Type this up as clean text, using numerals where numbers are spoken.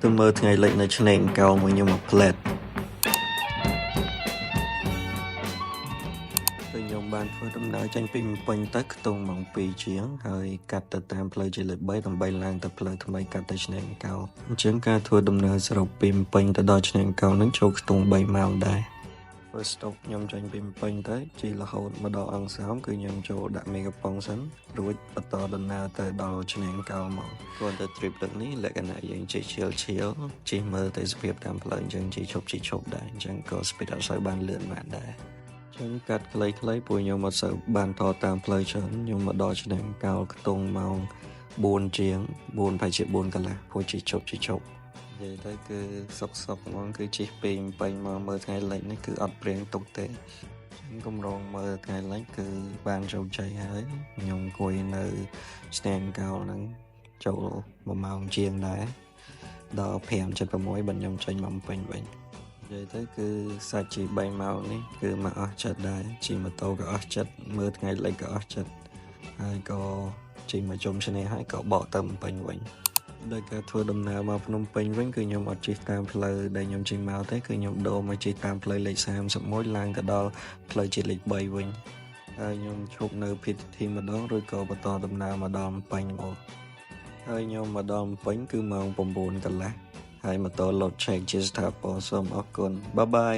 tôi mơថ្ងៃលេខនៅឆ្នេរកោមួយខ្ញុំមកផ្លែតពេលខ្ញុំបានធ្វើដំណើរចេញពីភ្នំពេញទៅខ្ទង់ម៉ោង2ជាងហើយកាត់ទៅតាមផ្លូវជាលេខ3ដើម្បីឡើងទៅផ្លូវថ្មីកាត់ទៅឆ្នេរកោអញ្ចឹងការធ្វើដំណើរសរុបពីភ្នំពេញទៅដល់ឆ្នេរកោនឹងចូលខ្ទង់3ម៉ោងដែរFirst stop ខ្ញុំចេញពីភ្នំពេញទៅជិះរហូតមកដល់អង្គសោមគឺខ្ញុំចូលដាក់មេកំប៉ុងសិនរួចបន្តដំណើរទៅដល់ឆ្នេរកោមកគ្រាន់តែ trip ទឹកនេះលក្ខណៈយើងជិះឈៀលជិះមើលទេសភាពតាមផ្លូវអញ្ចឹងជិះឈប់ដែរអញ្ចឹងក៏ speed អត់សូវបានលឿនបានដែរអញ្ចឹងកាត់ខ្លីៗព្រោះខ្ញុំអត់សូវបានតតាមផ្លូវច្រើនខ្ញុំមកដល់ឆ្នេរកោខ្ទង់ម៉ោង4ជាង4ប្រហែលជា4កន្លះព្រោះជិះឈប់និយាយទៅគឺសុកហ្មងគឺជិះពីភ្នំពេញមកមើលថ្ងៃលិចនេះគឺអត់ព្រៀងទុកទេកម្រងមើលថ្ងៃលិចគឺបានជោគជ័យហើយខ្ញុំអង្គុយនៅស្ទែនកោហ្នឹងចូល1ម៉ោងជាងដែរដល់5:76បានខ្ញុំចេញមកភ្នំពេញវិញនិយាយទៅគឺសាច់ជី3ម៉ោងនេះគឺមកអស់ចិត្តដែរជិះម៉ូតូក៏អស់ចិត្តមើលថ្ងៃលិចក៏អស់ចិត្តហើយក៏ជិះមកជុំឆ្នេរហើយក៏បកទៅភ្នំពេញវិញដោយការធ្វើដំណើរមកភ្នំពេញវិញគឺខ្ញុំអត់ជិះតាមផ្លូវដែលខ្ញុំជិះមកទេគឺខ្ញុំដូរមកជិះតាមផ្លូវលេខ31ឡើងទៅដល់ផ្លូវជាតិលេខ3វិញហើយខ្ញុំឈប់នៅ PTT ម្ដងរួចក៏បន្តដំណើរមកដល់ភ្នំពេញមកហើយខ្ញុំមកដល់ភ្នំពេញគឺម៉ោង9កន្លះហើយម៉ូតូ load check ជាស្ថាពរសូមអរគុណបាយបាយ